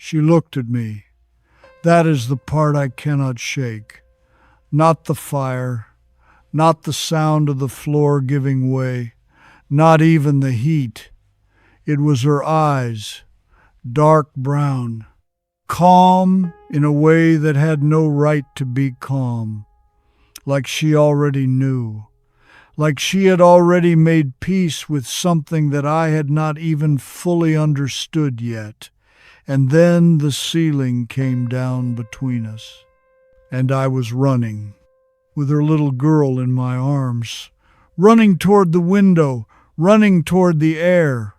She looked at me. That is the part I cannot shake. Not the fire, not the sound of the floor giving way, not even the heat. It was her eyes, dark brown, calm in a way that had no right to be calm, like she already knew, like she had already made peace with something that I had not even fully understood yet. And then the ceiling came down between us, and I was running, with her little girl in my arms, running toward the window, running toward the air,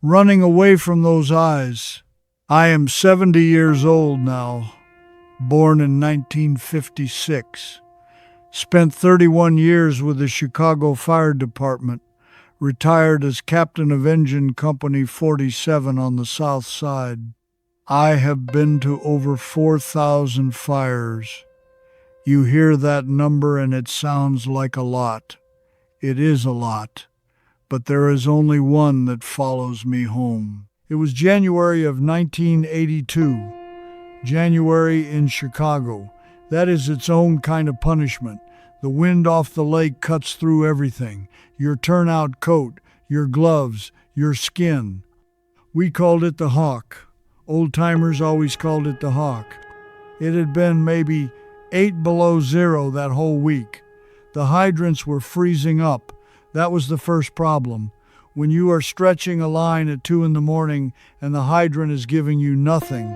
running away from those eyes. I am 70 years old now, born in 1956, spent 31 years with the Chicago Fire Department, retired as captain of Engine Company 47 on the South Side. I have been to over 4,000 fires. You hear that number and it sounds like a lot. It is a lot, but there is only one that follows me home. It was January of 1982, January in Chicago. That is its own kind of punishment. The wind off the lake cuts through everything. Your turnout coat, your gloves, your skin. We called it the Hawk. Old-timers always called it the Hawk. It had been maybe 8 below zero that whole week. The hydrants were freezing up. That was the first problem. When you are stretching a line at 2 in the morning and the hydrant is giving you nothing,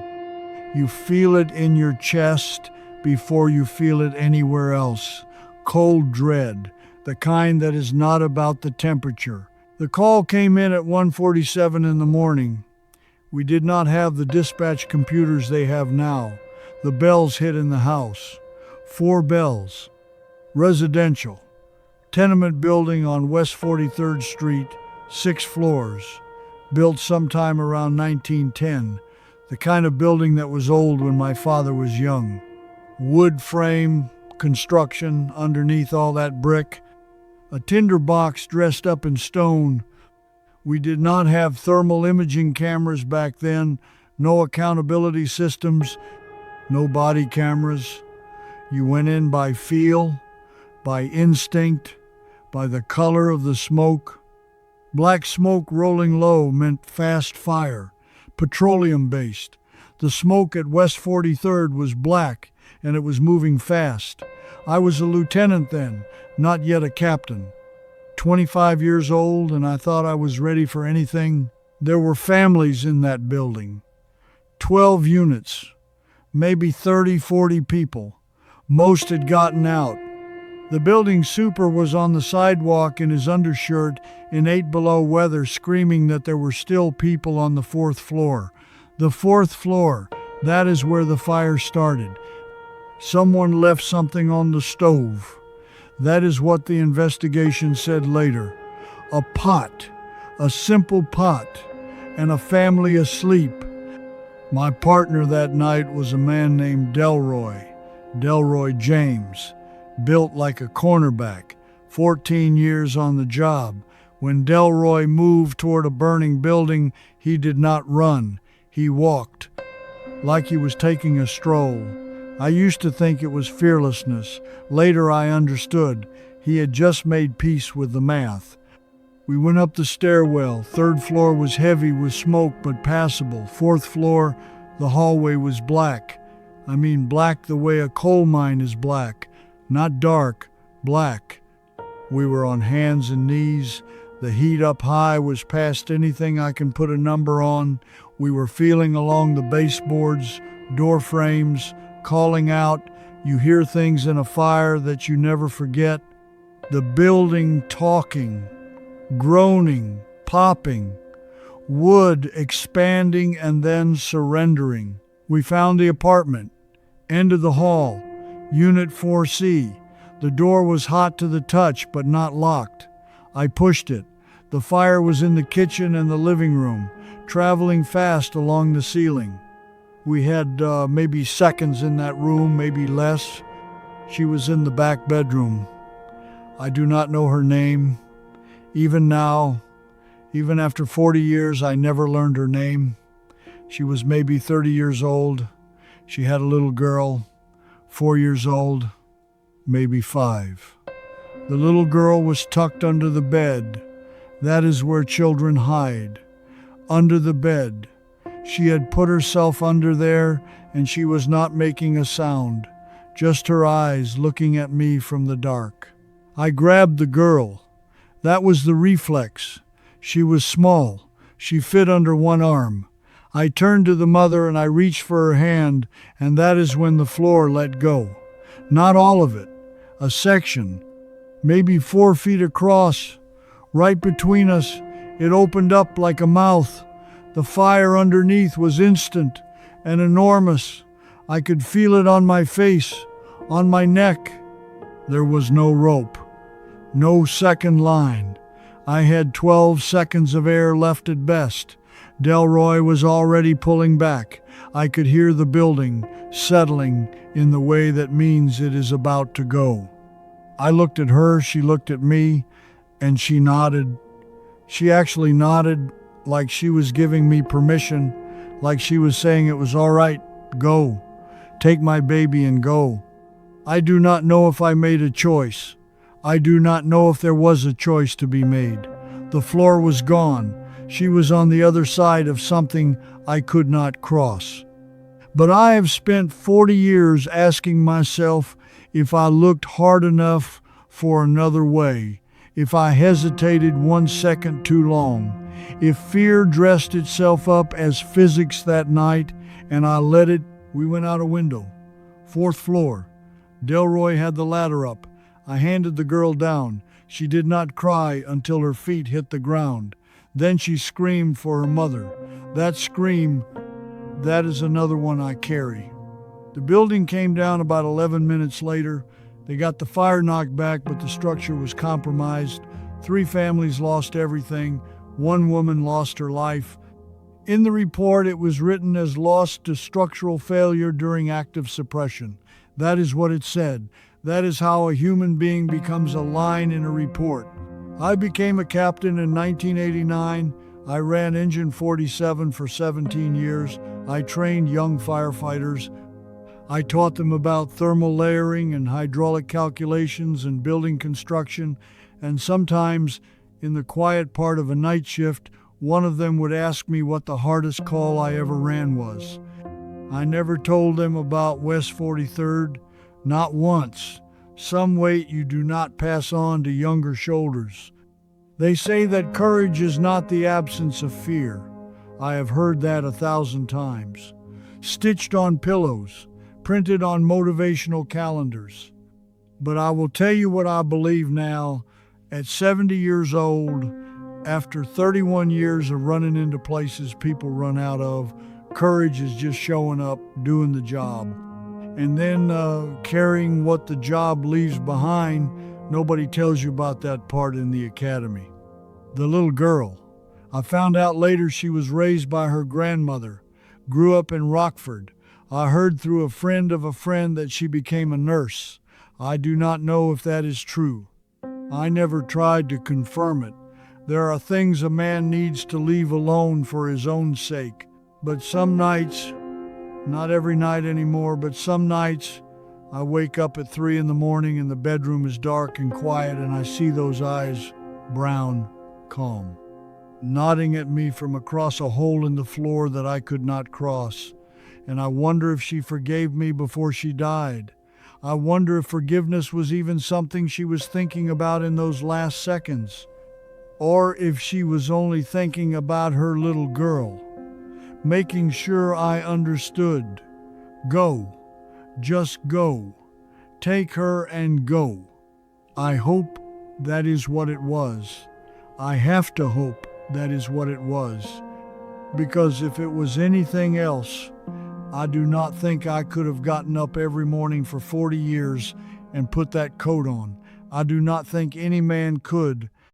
you feel it in your chest before you feel it anywhere else. Cold dread, the kind that is not about the temperature. The call came in at 1:47 in the morning. We did not have the dispatch computers they have now. The bells hit in the house. 4 bells. Residential. Tenement building on West 43rd Street, 6 floors. Built sometime around 1910. The kind of building that was old when my father was young. Wood frame, construction underneath all that brick. A tinder box dressed up in stone. We did not have thermal imaging cameras back then, no accountability systems, no body cameras. You went in by feel, by instinct, by the color of the smoke. Black smoke rolling low meant fast fire, petroleum-based. The smoke at West 43rd was black, and it was moving fast. I was a lieutenant then, not yet a captain. 25 years old, and I thought I was ready for anything. There were families in that building. 12 units, maybe 30, 40 people. Most had gotten out. The building super was on the sidewalk in his undershirt in 8 below weather, screaming that there were still people on the 4th floor. The 4th floor, that is where the fire started. Someone left something on the stove. That is what the investigation said later. A pot, a simple pot, and a family asleep. My partner that night was a man named Delroy James, built like a cornerback, 14 years on the job. When Delroy moved toward a burning building, he did not run. He walked, like he was taking a stroll. I used to think it was fearlessness. Later I understood. He had just made peace with the math. We went up the stairwell. 3rd floor was heavy with smoke but passable. 4th floor, the hallway was black. I mean black the way a coal mine is black. Not dark, black. We were on hands and knees. The heat up high was past anything I can put a number on. We were feeling along the baseboards, door frames, calling out. You hear things in a fire that you never forget. The building talking, groaning, popping, wood expanding and then surrendering. We found the apartment, end of the hall, Unit 4C. The door was hot to the touch but not locked. I pushed it. The fire was in the kitchen and the living room, traveling fast along the ceiling. We had maybe seconds in that room, maybe less. She was in the back bedroom. I do not know her name. Even now, even after 40 years, I never learned her name. She was maybe 30 years old. She had a little girl, 4 years old, maybe 5. The little girl was tucked under the bed. That is where children hide, under the bed. She had put herself under there, and she was not making a sound, just her eyes looking at me from the dark. I grabbed the girl. That was the reflex. She was small. She fit under one arm. I turned to the mother and I reached for her hand, and that is when the floor let go. Not all of it. A section, maybe 4 feet across. Right between us, it opened up like a mouth. The fire underneath was instant and enormous. I could feel it on my face, on my neck. There was no rope, no second line. I had 12 seconds of air left at best. Delroy was already pulling back. I could hear the building settling in the way that means it is about to go. I looked at her, she looked at me, and she nodded. She actually nodded like she was giving me permission, like she was saying it was all right, go. Take my baby and go. I do not know if I made a choice. I do not know if there was a choice to be made. The floor was gone. She was on the other side of something I could not cross. But I have spent 40 years asking myself if I looked hard enough for another way, if I hesitated 1 second too long, if fear dressed itself up as physics that night and I let it. We went out a window. 4th floor. Delroy had the ladder up. I handed the girl down. She did not cry until her feet hit the ground. Then she screamed for her mother. That scream, that is another one I carry. The building came down about 11 minutes later. They got the fire knocked back, but the structure was compromised. 3 families lost everything. 1 woman lost her life. In the report, it was written as loss to structural failure during active suppression. That is what it said. That is how a human being becomes a line in a report. I became a captain in 1989. I ran Engine 47 for 17 years. I trained young firefighters. I taught them about thermal layering and hydraulic calculations and building construction, and sometimes, in the quiet part of a night shift, one of them would ask me what the hardest call I ever ran was. I never told them about West 43rd, not once. Some weight you do not pass on to younger shoulders. They say that courage is not the absence of fear. I have heard that 1,000 times. Stitched on pillows, printed on motivational calendars. But I will tell you what I believe now. At 70 years old, after 31 years of running into places people run out of, courage is just showing up, doing the job. And then carrying what the job leaves behind. Nobody tells you about that part in the academy. The little girl. I found out later she was raised by her grandmother, grew up in Rockford. I heard through a friend of a friend that she became a nurse. I do not know if that is true. I never tried to confirm it. There are things a man needs to leave alone for his own sake. But some nights, not every night anymore, but some nights, I wake up at 3 in the morning and the bedroom is dark and quiet and I see those eyes, brown, calm, nodding at me from across a hole in the floor that I could not cross. And I wonder if she forgave me before she died. I wonder if forgiveness was even something she was thinking about in those last seconds. Or if she was only thinking about her little girl, making sure I understood. Go. Just go. Take her and go. I hope that is what it was. I have to hope that is what it was. Because if it was anything else, I do not think I could have gotten up every morning for 40 years and put that coat on. I do not think any man could